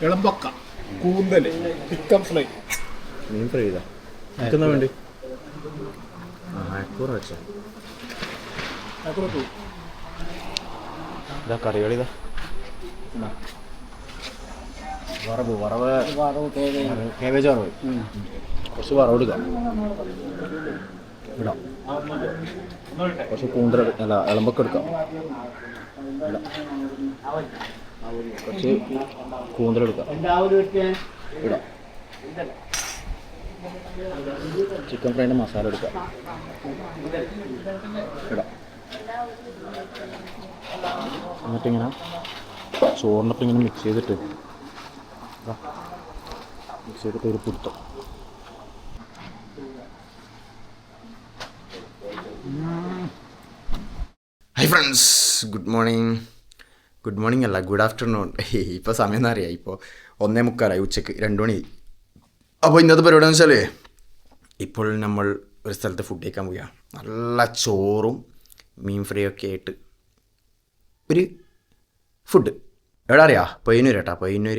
ഇളമ്പക്ക, കൂന്തല്, chicken fry, മീൻ fry ചെയ്താ നിൽക്കുന്ന വേണ്ടി അയക്കൂറ വെച്ച ഇതാ കറികളിതാ വറവ് കേബേജ് വറവ് കുറച്ച് വറവ് എടുക്കാം ഇടാം കുറച്ച് കൂന്തൽ അല്ല ഇളമ്പൊക്കെ എടുക്കാം ഇടാം കുറച്ച് കൂന്തലെടുക്കാം ഇടാം ചിക്കൻ ഫ്രൈൻ്റെ മസാല എടുക്കാം ഇടാം എന്നിട്ടിങ്ങനെ ചോറിനൊപ്പം ഇങ്ങനെ മിക്സ് ചെയ്തിട്ട് മിക്സ് ചെയ്തിട്ട് ഒരു പുടുത്തം ഹായ് ഫ്രണ്ട്സ്, ഗുഡ് മോർണിംഗ് അല്ല ഗുഡ് ആഫ്റ്റർനൂൺ. ഇപ്പോൾ സമയം എന്താ അറിയാം, ഇപ്പോൾ 1:45 ഉച്ചയ്ക്ക് 2 മണി. അപ്പോൾ ഇന്നത്തെ പരിപാടി എന്ന് വെച്ചാൽ ഇപ്പോൾ നമ്മൾ ഒരു സ്ഥലത്ത് ഫുഡ് കഴിക്കാൻ പോവുക. നല്ല ചോറും മീൻ ഫ്രൈ ഒക്കെ ആയിട്ട് ഒരു ഫുഡ്. എവിടെ അറിയാം? പയ്യന്നൂർ കേട്ടോ, പയ്യന്നൂർ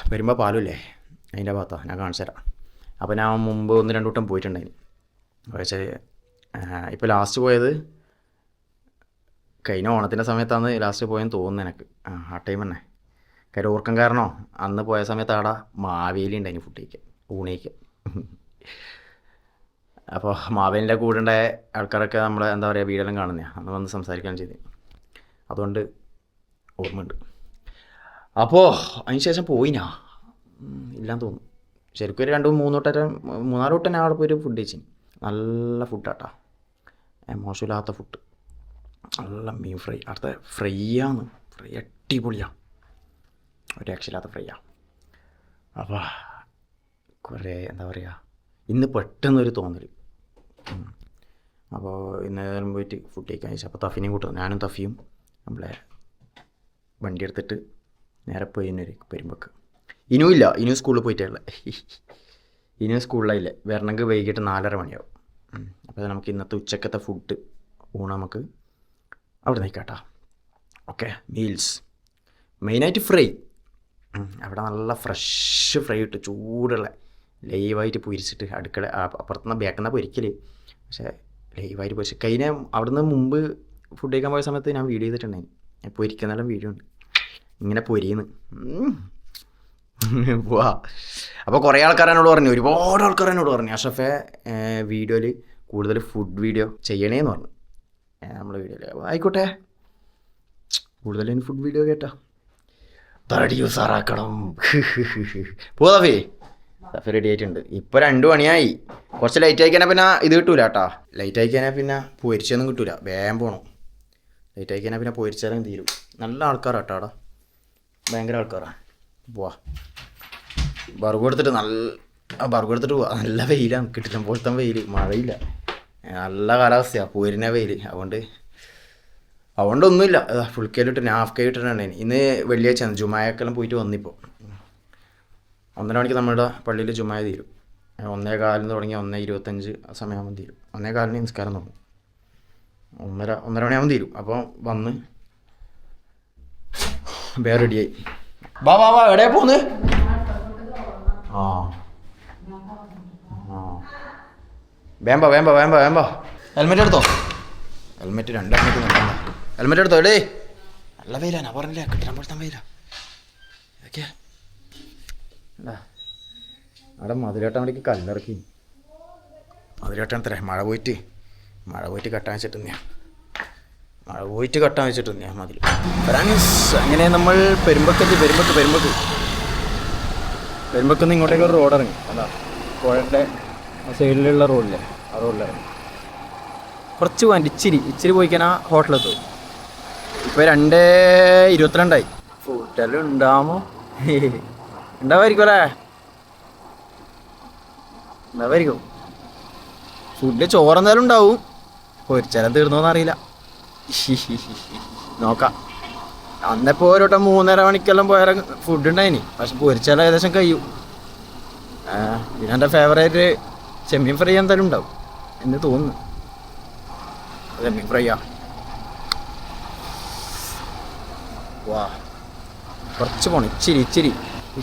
പെരുമ്പ പാലുമില്ലേ അതിൻ്റെ ഭാഗത്താണ്. ഞാൻ കാണിച്ചു തരാം. അപ്പോൾ ഞാൻ മുമ്പ് 1-2 വട്ടം പോയിട്ടുണ്ടായിരുന്നു. പക്ഷേ ഇപ്പോൾ ലാസ്റ്റ് പോയത് കഴിഞ്ഞ ഓണത്തിൻ്റെ സമയത്താണ് ലാസ്റ്റ് പോയെന്ന് തോന്നുന്നു എനിക്ക്. ആ ടൈം തന്നെ കാര്യം ഓർക്കാൻ കാരണോ അന്ന് പോയ സമയത്ത് അവിടെ മാവേലി ഉണ്ടായിരുന്നു ഫുഡ് കഴിക്കാൻ, ഊണിക്കാൻ. അപ്പോൾ മാവേലിൻ്റെ കൂടെ ഉണ്ടായ ആൾക്കാരൊക്കെ നമ്മളെ എന്താ പറയുക വീടെല്ലാം കാണുന്നതാണ്, അന്ന് വന്ന് സംസാരിക്കാൻ ചെയ്ത്, അതുകൊണ്ട് ഓർമ്മയുണ്ട്. അപ്പോൾ അതിന് ശേഷം പോയിനാ ഇല്ലാന്ന് തോന്നുന്നു. ശരിക്കും ഒരു 2-3 വട്ടം ഞാൻ അവിടെ പോയിട്ട് ഫുഡ് കഴിച്ചു. നല്ല ഫുഡാട്ടാ, മോശമില്ലാത്ത ഫുഡ്. നല്ല മീൻ ഫ്രൈ, അടുത്ത ഫ്രൈയാണ്, ഫ്രൈ അടിപൊളിയാണ്, ഒരു രക്ഷയില്ലാത്ത ഫ്രൈയാണ്. അപ്പോൾ കുറേ എന്താ പറയുക, ഇന്ന് പെട്ടെന്നൊരു തോന്നൽ. അപ്പോൾ ഇന്ന് പോയിട്ട് ഫുഡ് കഴിക്കാൻ ചോദിച്ചു. അപ്പോൾ തഫീനെയും കൂട്ടുന്നു, ഞാനും തഫിയും നമ്മളെ വണ്ടി എടുത്തിട്ട് നേരെ പെരുമ്പക്ക്. ഇനു സ്കൂളിൽ പോയിട്ടുള്ള ഇനു സ്കൂളിലായില്ലേ, വരണമെങ്കിൽ വൈകിട്ട് 4:30 മണിയാവും. അപ്പോൾ നമുക്ക് ഇന്നത്തെ ഉച്ചക്കത്തെ ഫുഡ് ഊണ് നമുക്ക് അവിടെ നിൽക്കാട്ടോ. ഓക്കെ, മീൽസ് മെയിനായിട്ട് ഫ്രൈ. അവിടെ നല്ല ഫ്രഷ് ഫ്രൈ ഇട്ട് ചൂടുള്ള ലൈവായിട്ട് പൊരിച്ചിട്ട് അടുക്കള അപ്പുറത്തുനിന്ന് ബാക്കിൽ പൊരിക്കൽ, പക്ഷേ ലൈവായിട്ട് പൊരിച്ച് കഴിഞ്ഞ അവിടുന്ന് മുമ്പ് ഫുഡ് കഴിക്കാൻ പോയ സമയത്ത് ഞാൻ വീഡിയോ ചെയ്തിട്ടുണ്ടായിരുന്നു. പൊരിക്കുന്നെല്ലാം വീഡിയോ ഉണ്ട്, ഇങ്ങനെ പൊരിയുന്നു പോവാ. അപ്പോൾ കുറേ ആൾക്കാർ എന്നോട് പറഞ്ഞു, ഒരുപാട് ആൾക്കാർ എന്നോട് പറഞ്ഞു അഷഫെ വീഡിയോയിൽ കൂടുതൽ ഫുഡ് വീഡിയോ ചെയ്യണേന്ന് പറഞ്ഞു നമ്മളെ വീഡിയോയിൽ. അപ്പോൾ ആയിക്കോട്ടെ, കൂടുതലും ഫുഡ് വീഡിയോ കേട്ടോ, തടി യൂസാറാക്കണം. പോവാ തഫി റെഡി ആയിട്ടുണ്ട്. ഇപ്പോൾ 2 മണിയായി. കുറച്ച് ലൈറ്റ് ആയിക്കാനാൽ പിന്നെ ഇത് കിട്ടൂല കേട്ടോ, ലൈറ്റ് ആയിക്കാനാൽ പിന്നെ പൊരിച്ചൊന്നും കിട്ടൂല, വേഗം പോകണം. ലൈറ്റ് ആയിക്കാനാൽ പിന്നെ പൊരിച്ചാലും തീരും. നല്ല ആൾക്കാരാണ് കേട്ടോ അവിടെ, ഭയങ്കര ആൾക്കാരാണ്. പോവാ, ബർഗർ എടുത്തിട്ട് പോവാ. നല്ല വെയിലാണ്, കിട്ടില്ല പോലത്തെ വെയിൽ, മഴയില്ല, നല്ല കാലാവസ്ഥയാണ്, പോരിന വെയിൽ. അതുകൊണ്ടൊന്നുമില്ല, ഫുൾ കെയിലിട്ട് ഞാൻ ഹാഫ് കെ ഇട്ടിട്ടുണ്ടായിരുന്നു. ഇന്ന് വെള്ളിയാഴ്ചയാണ്, ജുമായക്കെല്ലാം പോയിട്ട് വന്നിപ്പോൾ 1:30 മണിക്ക് നമ്മുടെ പള്ളിയിൽ ജുമായ തീരും. 1:15 തുടങ്ങി 1:25 ആ സമയമാകുമ്പോൾ തീരും. 1:15 നിസ്കാരം തുടങ്ങും, 1:30 മണിയാകുമ്പോൾ തീരും. അപ്പോൾ വന്ന് വേറെ റെഡിയായി. വാ എവിടെയാ പോന്ന്? ആ വേമ്പ ഹെൽമെറ്റ് എടുത്തോ. ഹെൽമെറ്റ് 2 ഹെൽമെറ്റ് നോക്കണ്ട, ഹെൽമെറ്റ് എടുത്തോ. എടേ നല്ല വെയിലാ, ഞാൻ പറഞ്ഞില്ലേ കിട്ടാൻ പോലത്തെ വെയിലാ. ഓക്കെ, അവിടെ മധുരേട്ടൻ അവിടേക്ക് കല്ലിറക്കി. മധുരേട്ടൻ എത്ര മഴ പോയിട്ട് കെട്ടാൻ വെച്ചിട്ടുണ്ട് ഞാൻ മതിൽ. അങ്ങനെ നമ്മൾ പെരുമ്പക്കുന്ന് ഇങ്ങോട്ടേക്ക് ഒരു റോഡ് ഇറങ്ങി. അതാ പുഴയുടെ സൈഡിലുള്ള റോഡില്ലേ, ആ റോഡിലിറങ്ങി. കുറച്ച് പോകാൻ ഇച്ചിരി പോയിക്കാൻ ആ ഹോട്ടലെത്തും. ഇപ്പോൾ 2:22 ഫുഡെല്ലാം ഉണ്ടാവുമോ? ഉണ്ടാവുമായിരിക്കും അല്ലേ, ഉണ്ടാവുമായിരിക്കും. ഫുഡ് ചോറെന്തായാലും ഉണ്ടാവും, പൊരിച്ചാലും തീർന്നോന്ന് അറിയില്ല, നോക്കാം. അന്നിപ്പോൾ ഒരു വട്ടം 3:30 മണിക്കെല്ലാം പോയാൽ ഫുഡ് ഉണ്ടായിനി, പക്ഷെ പൊരിച്ചാലും ഏകദേശം കഴിയും. പിന്നെ എൻ്റെ ഫേവറേറ്റ് ചെമ്മീൻ ഫ്രൈ എന്തായാലും ഉണ്ടാവും എന്ന് തോന്നുന്നു. ചെമ്മീൻ ഫ്രൈയാ. വാ കുറച്ച് പോകണം,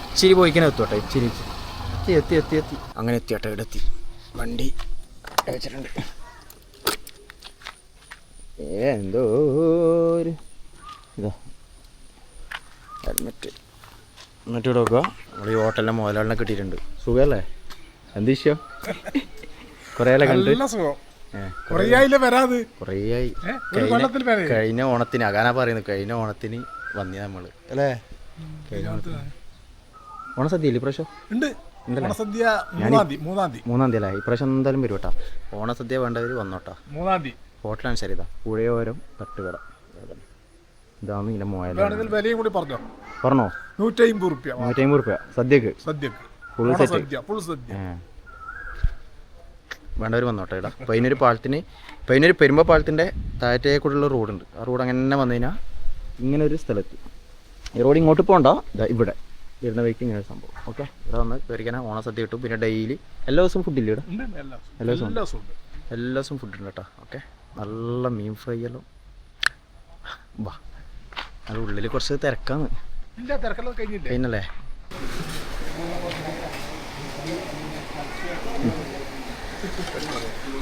ഇച്ചിരി പോയിക്കാനെ എത്തുവട്ടെ, ഇച്ചിരി എത്തി അങ്ങനെ എത്തിയാട്ടെ, ഇവിടെ എത്തി. വണ്ടി വെച്ചിട്ടുണ്ട്. എന്തോ ഒരു ഇതാ ഹെൽമെറ്റ് എന്നിട്ട് ഇവിടെ നോക്കുക. നമ്മൾ ഈ ഹോട്ടലിലെ മുതലാളിനെ കിട്ടിയിട്ടുണ്ട്. സുഖമല്ലേ? എന്ത് വിഷയം? കുറേ കണ്ട് കുറേയായി. കഴിഞ്ഞ ഓണത്തിന് അകാനാ പറയുന്നത്, കഴിഞ്ഞ ഓണത്തിന് വന്നിയ നമ്മള് അല്ലേ? ഓണസദ്യ ഇല്ലേ ഇപ്രാവശ്യം? മൂന്നാം തീയതി അല്ലേ? ഇപ്രാവശ്യം എന്തായാലും വരും കേട്ടോ. ഓണസദ്യ വേണ്ടവർ വന്നോട്ടാ. 3-ാം തീയതി ഹോട്ടലാണ്. ശരി, ഇതാ പുഴയോരം തട്ടുകട. ഇതാണ് ഇതിന്റെ മോയാലും വിലയും കൂടി പറഞ്ഞോ? 150 റുപ്യ സദ്യക്ക്. ഫുൾ സദ്യ വേണ്ടവർ വന്നോട്ടെ. ഇവിടെ പയ്യന്നൂർ പെരുമ്പ പാലത്തിൻ്റെ താഴത്തേക്കൂടെയുള്ള റോഡുണ്ട്. ആ റോഡ് അങ്ങനെ വന്നു കഴിഞ്ഞാൽ ഇങ്ങനെ ഒരു സ്ഥലത്ത്, ഈ റോഡ് ഇങ്ങോട്ട് പോകണ്ട, ഇവിടെ വരുന്ന വഴിക്ക് ഇങ്ങനെ ഒരു സംഭവം. ഓക്കെ, ഇവിടെ വന്ന് കയറിക്കാൻ ഓണസദ്യ കിട്ടും. പിന്നെ ഡെയിലി എല്ലാ ദിവസവും ഫുഡില്ല ഇവിടെ? എല്ലാ ദിവസവും ഫുഡുണ്ട് കേട്ടോ. ഓക്കെ, നല്ല മീൻ ഫ്രൈ എല്ലാം. വാ, അത് ഉള്ളിൽ കുറച്ച് തിരക്കാന്ന്. കഴിഞ്ഞല്ലേ?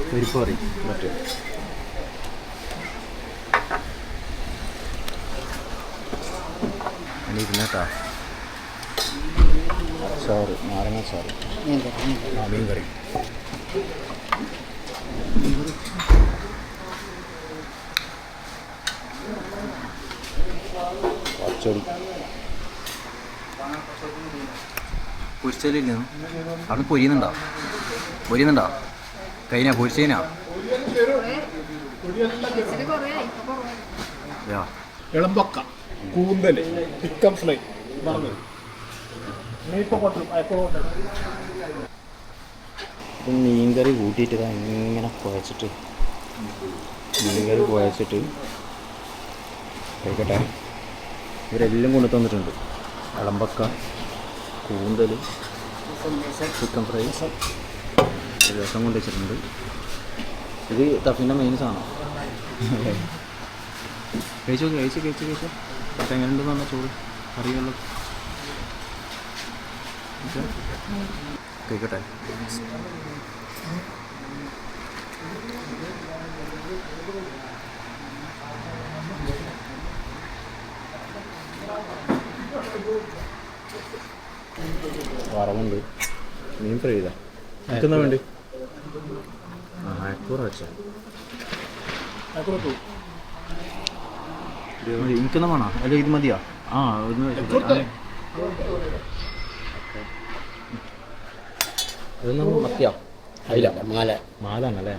പരിപ്പ് കറി മറ്റേ ഇരുന്നേട്ടാ. അച്ചാറ്, നാരങ്ങ അച്ചാറ്, മീൻ കറി. പച്ചടി പൊരിച്ചലില്ല. അവിടെ പൊരിയുന്നുണ്ടോ? കഴിഞ്ഞാ പൊരിച്ചതിനാ? ഇളമ്പക്ക, കൂന്തൽ, ചിക്കൻ ഫ്രൈ, മീൻകറി കൂട്ടിയിട്ട് ഇങ്ങനെ കുഴച്ചിട്ട് കഴിക്കട്ടെ. ഇവരെല്ലാം കൊണ്ടു തന്നിട്ടുണ്ട്. ഇളമ്പക്ക, കൂന്തൽ, ചിക്കൻ ഫ്രൈ ഒരു രസം കൊണ്ട് വെച്ചിട്ടുണ്ട്. ഇത് തഫിൻ്റെ മെയിൻ സാധനം. കഴിച്ചോ പക്ഷെ എങ്ങനെയുണ്ടെന്ന് പറഞ്ഞാൽ ചോറ് അറിയുള്ളൂ. കഴിക്കട്ടെ. വറവുണ്ട്, മീൻ ഫ്രൈ ചെയ്താ. എനിക്കെന്നാ വേണ്ടി? അയക്കൂറ വെച്ചോ. എനിക്കെന്നാ വേണോ? അല്ല ഇത് മതിയാ? ആ ഇതൊന്നും മത്തിയാ? അയില, മാലാണല്ലേ?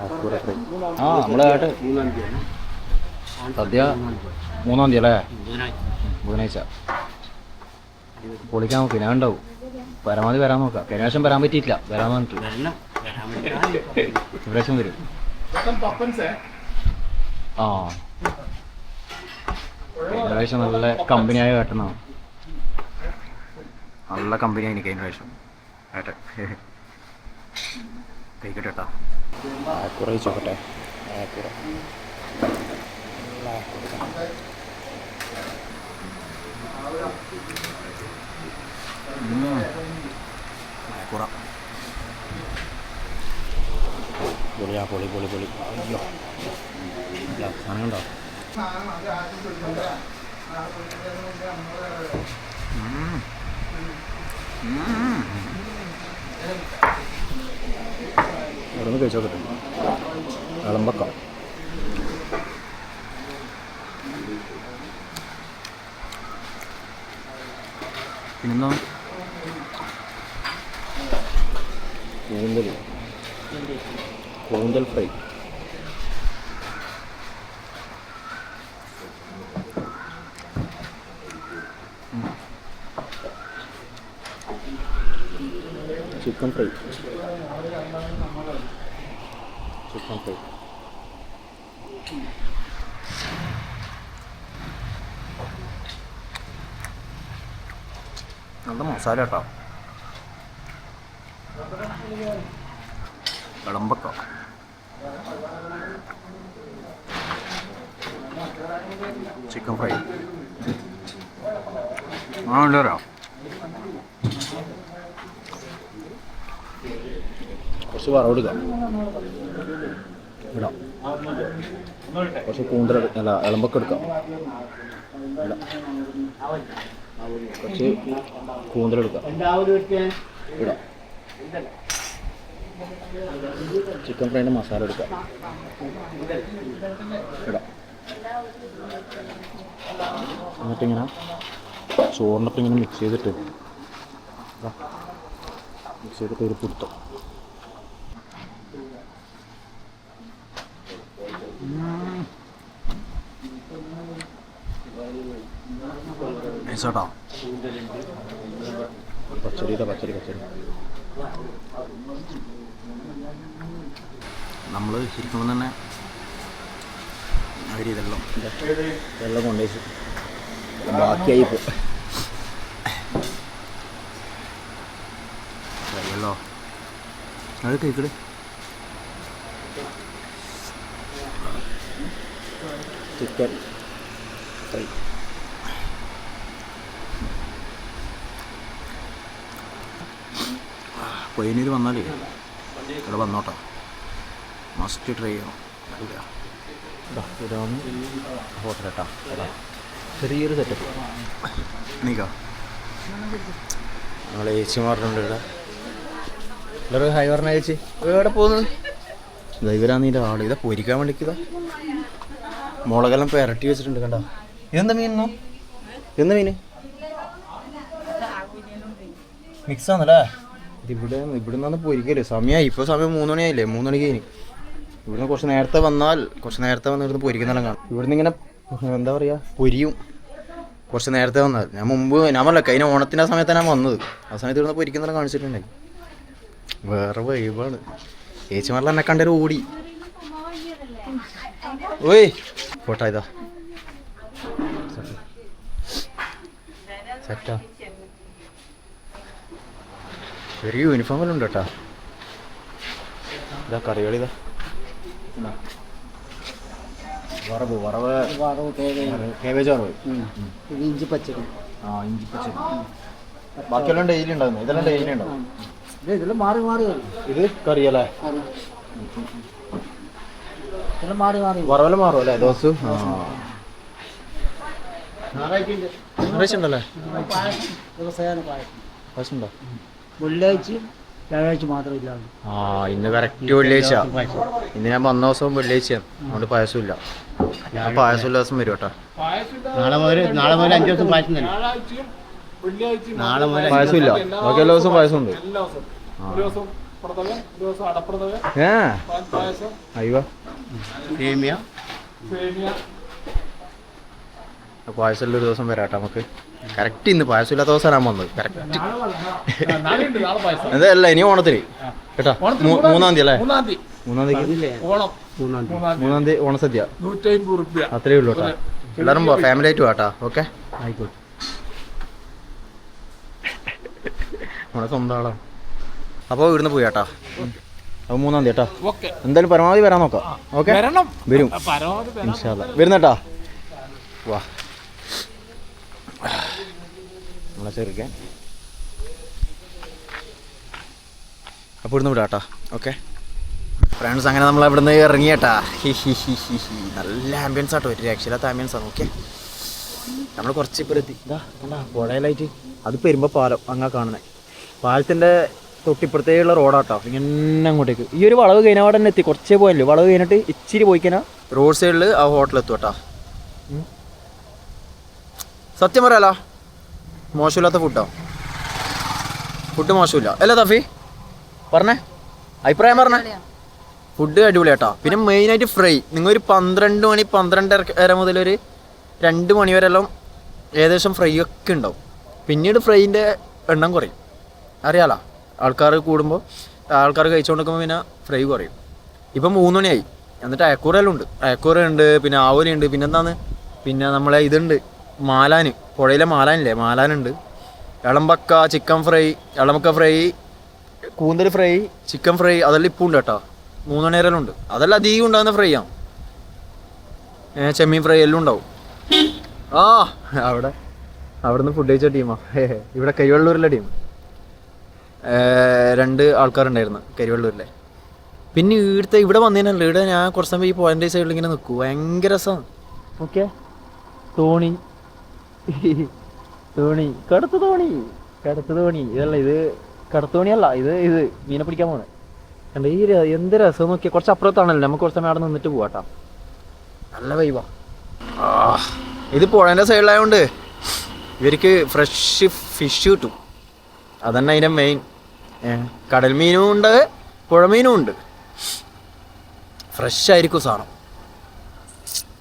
അയക്കൂറ ഫ്രൈ. നമ്മളെ ആട്ടെ സദ്യ 3-ാം തീയതി അല്ലേ? ബുധനാഴ്ച പൊളിക്കാൻ നോക്കി. ഞാൻ ഉണ്ടാവും, പരമാവധി വരാൻ നോക്കാം. കഴിഞ്ഞ പ്രാവശ്യം വരാൻ പറ്റിയിട്ടില്ല, വരാൻ പറഞ്ഞിട്ട്. ഇപ്രാവശ്യം വരും. കഴിഞ്ഞ പ്രാവശ്യം നല്ല കമ്പനിയായ കേട്ടനാണ്. നല്ല കമ്പനിയായി കഴിഞ്ഞ പ്രാവശ്യം ഏട്ടെ. കഴിക്കട്ടെ കേട്ടോ. ആക്കൂറ ചോക്കട്ടെ. ആക്കൂറ പൊളിയാ, പൊളി. അയ്യോ, സാധനം ഉണ്ടോ? അവിടെ കഴിച്ചോക്കട്ടെ. ഇളമ്പക്ക പിന്നെന്താ? കൂന്തൽ ഫ്രൈ. Chicken fry. നല്ല മസാല കേട്ടോ. വിളമ്പക്ക ചിക്കൻ ഫ്രൈ ഉണ്ട് വരാം. കുറച്ച് വറവ് എടുക്കാം, ഇടാം. കുറച്ച് കൂന്തൽ അല്ല ഇളമ്പൊക്കെ എടുക്കാം, ഇടാം. കുറച്ച് കൂന്തലെടുക്കാം, ഇടാം. ചിക്കൻ ഫ്രൈൻ്റെ മസാല എടുക്കാം, ഇടാം. എന്നിട്ടിങ്ങനെ ചോറിനൊപ്പം ഇങ്ങനെ മിക്സ് ചെയ്തിട്ട് ഒരു പുടുത്തം. ചേട്ടാ പച്ചടി നമ്മൾ ശരിക്കും തന്നെ അവർ വെള്ളം കൊണ്ടുപോയി ബാക്കിയായി പോയല്ലോ. അത് കഴിക്കട്. ചിക്കൻ ഫ്രൈ പയ്യന്നൂർ വന്നാലേ ഇവിടെ വന്നോട്ടെ, മസ്റ്റ് ട്രൈ ചെയ്യണം. ഇതാണ് ഹോട്ടൽ കേട്ടോ, ചെറിയൊരു സെറ്റപ്പ്. നീക്കാ ഞങ്ങൾ ഏച്ചിമാരുണ്ട് ഇവിടെ. എല്ലാവരും ഹൈ പറഞ്ഞ ചേച്ചി എവിടെ പോകുന്നത്? ഇവരാണ് ഇതിൻ്റെ ആൾ. ഇതാ പൊരിക്കാൻ വേണ്ടിക്കിതാ മുളകെല്ലാം പുരട്ടി വെച്ചിട്ടുണ്ട് കണ്ടോ. ഇതെന്താ മീനോ? ഇതെന്താ മീൻ? മിക്സാന്നല്ലേ ഇതിവിടെ. ഇവിടെ നിന്നാണ് പൊരിക്കല്. സമയമായി ഇപ്പോൾ, സമയം 3 മണിയായില്ലേ, 3 മണിക്ക് കഴിഞ്ഞ്. ഇവിടുന്ന് കുറച്ച് നേരത്തെ വന്നാൽ ഇവിടുന്ന് പൊരിക്കുന്നെല്ലാം കാണും. ഇവിടുന്ന് ഇങ്ങനെ എന്താ പറയുക പൊരിയും കുറച്ച് നേരത്തെ വന്നാൽ. ഞാൻ പറഞ്ഞ കഴിഞ്ഞ ഓണത്തിൻ്റെ ആ സമയത്താണ് ഞാൻ വന്നത്. ആ സമയത്ത് ഇവിടുന്ന് പൊരിക്കുന്നെല്ലാം കാണിച്ചിട്ടുണ്ടായി. വേറെ വൈബാണ്. ചേച്ചിമാരിൽ എന്നെ കണ്ടൊരു ഓടി. ഓയ് ഫോട്ടോ ഇതാ സെറ്റാ. ഒരു യൂണിഫോമെല്ലാം ഉണ്ട് കേട്ടോ. ഇതാ കറികളിതാ വറവ് കേബേജ് വറവ്, ഇഞ്ചി പച്ചടി. ഇഞ്ചി പച്ചടി ബാക്കിയെല്ലാം ഡെയിലി ഉണ്ടാകുന്നു. ഇതെല്ലാം ഡെയിലി ഉണ്ടാവും. ഇതെല്ലാം മാറി ഇത് കറിയല്ലേ? വറവെല്ലാം മാറും അല്ലേ ദിവസം? ഞായറാഴ്ച ഉണ്ടല്ലേ? പായസമുണ്ടോ? വെള്ളിയാഴ്ച വ്യാഴാഴ്ച മാത്രമില്ല. ഇന്ന് കറക്റ്റ് വെള്ളിയാഴ്ച. ഇന്ന് ഞാൻ വന്ന ദിവസവും വെള്ളിയാഴ്ചയാണ്, അതുകൊണ്ട് പായസമില്ല. ഞാൻ പായസമുള്ള ദിവസം വരും കേട്ടോ. നാളെ മുതൽ 5 ദിവസം പായസം തന്നെ. പായസം ഇല്ല, ബാക്കി എല്ലാ ദിവസവും പായസം ഉണ്ട്. അയ്യോ പായസമുള്ള ഒരു ദിവസം വരാട്ടോ നമുക്ക്. കറക്റ്റ് ഇന്ന് പായസം ഇല്ലാത്ത ദിവസമാണ് ഞാൻ വന്നത്. കറക്റ്റ് അതല്ല ഇനി ഓണത്തിന് കേട്ടോ. 3-ാം തീയതി അല്ലേ? 3-ാം തീയതി ഓണസദ്യ. അത്രേ ഉള്ളൂ കേട്ടോ. എല്ലാവരും ഫാമിലി ആയിട്ട് കേട്ടോ. ഓക്കെ ആയിക്കോട്ടെ. നമ്മുടെ സ്വന്തം ആളാണ്. അപ്പോൾ ഇവിടുന്ന് പോയി കേട്ടോ. അപ്പോൾ 3-ാം തീയതി കേട്ടോ. എന്തായാലും പരമാവധി വരാൻ നോക്കാം. ഓക്കെ വരും ഇൻഷാ അല്ലാ. വരുന്നേട്ടാ വാ നമ്മളെ ചെറുക്കൻ. അപ്പോൾ ഇവിടുന്ന് വിടാം കേട്ടോ. ഓക്കെ ഫ്രണ്ട്സ്, അങ്ങനെ നമ്മൾ ഇവിടെ നിന്ന് ഇറങ്ങിയേട്ടാ. നല്ല ആംബിയൻസ് ആട്ടോ, ഒരു രക്ഷയില്ലാത്ത ആംബിയൻസ് ആണ്. ഓക്കെ നമ്മൾ കുറച്ച് ഇപ്പോൾ എത്തി. ഇതാ കണ്ടാ പുഴയിലായിട്ട് അത് പെരുമ്പോൾ പാലം അങ്ങ് കാണുന്നത്. പാലത്തിൻ്റെ തൊട്ടിപ്പുറത്തേക്കുള്ള റോഡാട്ടോ. ഇങ്ങനെ അങ്ങോട്ടേക്ക് ഈ ഒരു വളവ് കഴിഞ്ഞാൽ അവിടെ തന്നെ എത്തി. കുറച്ചേ പോയല്ലോ, വളവ് കഴിഞ്ഞിട്ട് ഇച്ചിരി പോയിക്കഴിഞ്ഞാൽ റോഡ് സൈഡിൽ ആ ഹോട്ടലെത്തും കേട്ടോ. സത്യം പറയാലോ മോശമില്ലാത്ത ഫുഡ് മോശമില്ല അല്ലേ തഫി? പറഞ്ഞേ അഭിപ്രായം പറഞ്ഞേ. ഫുഡ് അടിപൊളിയാട്ടോ. പിന്നെ മെയിനായിട്ട് ഫ്രൈ. നിങ്ങൾ ഒരു 12 മണി 12:30 മുതൽ ഒരു 2 മണി വരെ എല്ലാം ഏകദേശം ഫ്രൈ ഒക്കെ ഉണ്ടാവും. പിന്നീട് ഫ്രൈൻ്റെ എണ്ണം കുറയും. അറിയാലോ, ആൾക്കാർ കൂടുമ്പോൾ ആൾക്കാർ കഴിച്ചുകൊണ്ടിരിക്കുമ്പോൾ പിന്നെ ഫ്രൈ കുറയും. ഇപ്പം 3 മണിയായി. എന്നിട്ട് അയക്കൂറെല്ലാം ഉണ്ട്. അയക്കൂറുണ്ട്, പിന്നെ ആവലുണ്ട്, പിന്നെ എന്താണ്, പിന്നെ നമ്മളെ ഇതുണ്ട് മാലാൻ, പുഴയിലെ മാലാനില്ലേ, മാലാനുണ്ട്. ഇളമ്പക്ക ചിക്കൻ ഫ്രൈ, ഇളമ്പക്ക ഫ്രൈ, കൂന്തൽ ഫ്രൈ, ചിക്കൻ ഫ്രൈ, അതെല്ലാം ഇപ്പോൾ ഉണ്ട് കേട്ടോ. 3 മണി വരെല്ലാം ഉണ്ട്. അതെല്ലാം അധികം ഉണ്ടാകുന്ന ഫ്രൈ ആണ്. ചെമ്മീൻ ഫ്രൈ എല്ലാം ഉണ്ടാവും. ആ അവിടുന്ന് ഫുഡ് കഴിച്ച ടീമാ. ഇവിടെ കരിവള്ളൂരിലെ ടീം. 2 ആൾക്കാരുണ്ടായിരുന്നു കരിവള്ളൂരിലെ. പിന്നെ ഇവിടെ വന്നതിനല്ല, ഇവിടെ ഞാൻ കുറച്ച് സമയം ഈ പോയിന്റ് സൈഡിൽ ഇങ്ങനെ നിൽക്കും. ഭയങ്കര രസമാണ്. ഓക്കെ, തോണി കടുത്ത തോണി ഇതല്ല, ഇത് കടുത്ത തോണിയല്ല, ഇത് മീനെ പിടിക്കാൻ പോണേ. കണ്ട ഈ എന്ത് രസം നോക്കിയാൽ. കുറച്ച് അപ്പുറത്താണല്ലോ, നമുക്ക് കുറച്ച് സമയം അവിടെ നിന്നിട്ട് പോവാട്ടാ. നല്ല വൈബാ. ഇത് പുഴേൻ്റെ സൈഡിലായതുകൊണ്ട് ഇവർക്ക് ഫ്രഷ് ഫിഷ് കിട്ടും. അതന്നെ അതിൻ്റെ മെയിൻ. കടൽ മീനും ഉണ്ട്, പുഴമീനും ഉണ്ട്. ഫ്രഷ് ആയിരിക്കും സാധനം.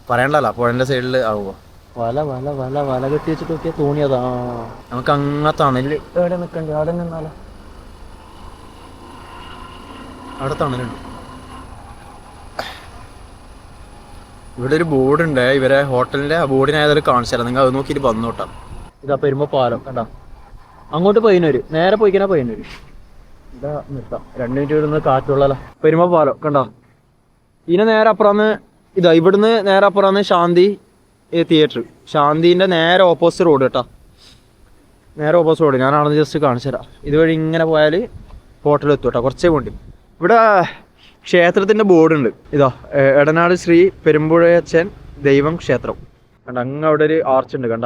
പറയണ്ടല്ലോ, പുഴേൻ്റെ സൈഡിൽ ആവുക. വല കെട്ടി വെച്ചിട്ട് നോക്കിയാൽ തോണിയതാ. നമുക്ക് അങ്ങനത്താണല് എവിടെ നിൽക്കണ്ടേ, അവിടെ നിന്നാലോ. അവിടെ തണലുണ്ട്. ഇവിടെ ഒരു ബോർഡുണ്ട്, ഇവരെ ഹോട്ടലിൻ്റെ. ആ ബോർഡിനായതൊരു കാണിച്ചു തരാം, നിങ്ങൾ അത് നോക്കിയിട്ട് വന്നോട്ടാ. ഇതാ പെരുമ്പ പാലം കണ്ടാ. അങ്ങോട്ട് പയ്യന്നൂര്, നേരെ പോയിക്കാനാ പയ്യന്നൂര്. ഇതാ നിർത്താം, 2 മിനിറ്റ് ഇവിടുന്ന് കാറ്റുള്ളല്ലോ. പെരുമ്പ പാലം കണ്ടോ. ഇതിന് നേരെ അപ്പുറന്ന് ഇവിടുന്ന് നേരെ അപ്പുറന്ന് ശാന്തി തിയേറ്റർ. ശാന്തിൻ്റെ നേരെ ഓപ്പോസിറ്റ് റോഡ് കേട്ടോ, നേരെ ഓപ്പോസിറ്റ് റോഡ്. ഞാൻ അവിടെ ജസ്റ്റ് കാണിച്ചു തരാം. ഇതുവഴി ഇങ്ങനെ പോയാൽ ഹോട്ടലെത്തും കേട്ടോ, കുറച്ചേ പോണ്ടി. ഇവിടെ ക്ഷേത്രത്തിൻ്റെ ബോർഡുണ്ട്. എടനാട് ശ്രീ പെരുമ്പുഴയച്ചൻ ദൈവം ക്ഷേത്രം കണ്ട. അങ്ങ് അവിടെ ഒരു ആർച്ച് ഉണ്ട് കണ്ട.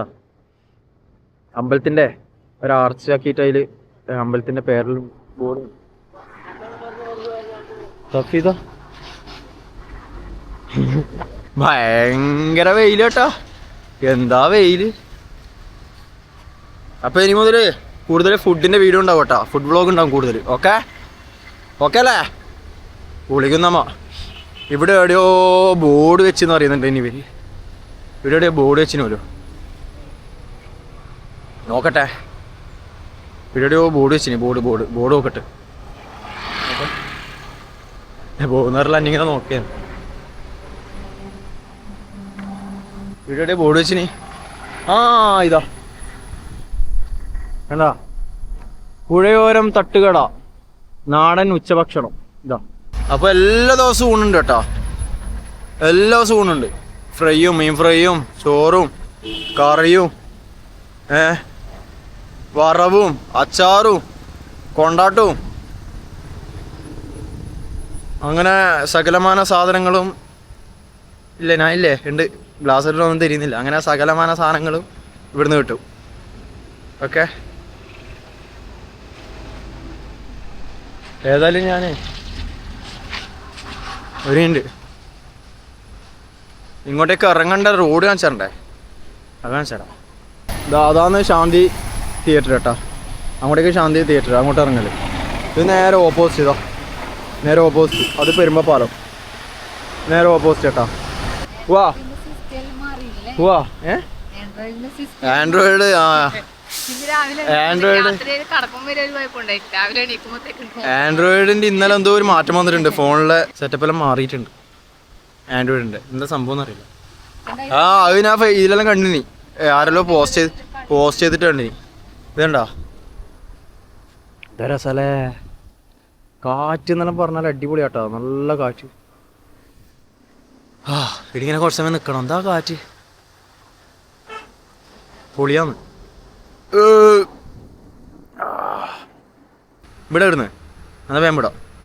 അമ്പലത്തിൻ്റെ ഒരു ആർച്ച് ആക്കിയിട്ട് അതിൽ അമ്പലത്തിൻ്റെ പേരിലും ബോർഡ്. തഫീദ ഭയങ്കര വെയിൽ കേട്ടോ, എന്താ വെയില്. അപ്പോൾ ഇനി മുതൽ കൂടുതൽ ഫുഡിൻ്റെ വീഡിയോ ഉണ്ടാവും കേട്ടോ, ഫുഡ് വ്ളോഗ് ഉണ്ടാവും കൂടുതൽ. ഓക്കെ അല്ലേ? വിളിക്കുന്നമ്മ. ഇവിടെ എവിടെയോ ബോർഡ് വെച്ചെന്ന് പറയുന്നുണ്ട്. ഇനി ഇവർ ഇവിടെ എവിടെയോ ബോർഡ് വെച്ചിനല്ലോ, നോക്കട്ടെ. ഇവിടെ എവിടെയോ ബോർഡ് വെച്ചിന്. ബോർഡ് നോക്കട്ടെ. പോകുന്നവരെല്ലാം എന്നിങ്ങനെ നോക്കിയാണ്. ഇവിടെ എവിടെയോ ബോർഡ് വെച്ചിന്. ഇതാ കണ്ടാ, പുഴയോരം തട്ടുകട നാടൻ ഉച്ചഭക്ഷണം. ഇതാ. അപ്പോൾ എല്ലാ ദിവസവും ഊണുണ്ട് കേട്ടോ, എല്ലാ ദിവസവും ഊണുണ്ട്. ഫ്രൈയും മീൻ ഫ്രൈയും ചോറും കറിയും വറവും അച്ചാറും കൊണ്ടാട്ടവും അങ്ങനെ സകലമാന സാധനങ്ങളും. ഞാൻ ഉണ്ട്, ഗ്ലാസ്സിലൊന്നും തരുന്നില്ല. അങ്ങനെ സകലമാന സാധനങ്ങളും ഇവിടുന്ന് കിട്ടും. ഓക്കെ, ഏതായാലും ഞാൻ ഒരു മിനിറ്റ് ഇങ്ങോട്ടേക്ക് ഇറങ്ങേണ്ട റോഡ് കാണിച്ചു തരണ്ടേ? അത് കാണിച്ചു തരാം. അതാണ് ശാന്തി തിയേറ്റർ കേട്ടോ. അങ്ങോട്ടേക്ക് ശാന്തി തിയേറ്റർ, അങ്ങോട്ട് ഇറങ്ങല്. ഇത് നേരെ ഓപ്പോസിറ്റ്. നേരെ ഓപ്പോസിറ്റ്. അത് പെരുമ്പ പാലം, നേരെ ഓപ്പോസിറ്റ് കേട്ടോ. വാ ആൻഡ്രോയിഡ്. ആൻഡ്രോയിഡിന്റെ ഇന്നലെ എന്തോ ഒരു മാറ്റം വന്നിട്ടുണ്ട്. ഫോണിലെ സെറ്റപ്പ് എല്ലാം മാറിയിട്ടുണ്ട് ആൻഡ്രോയിഡിന്റെ. എന്താ സംഭവം എന്നറിയില്ല. അത് ഞാൻ ഇതിലെല്ലാം കണ്ടിനി, ആരെല്ലോ പോസ്റ്റ് ചെയ്തിട്ട് കണ്ടിനി. ഇതുണ്ടോ, ഇതാ രസല്ലേ. കാറ്റ് എന്നെല്ലാം പറഞ്ഞാൽ അടിപൊളിയാട്ടോ, നല്ല കാറ്റ്. ഇടിങ്ങനെ കുറച്ച് സമയം നിൽക്കണം. എന്താ കാറ്റ്, പൊളിയാന്ന്. ഇവിടെ ഇവിടുന്ന് എന്നാ വേം വിടാം.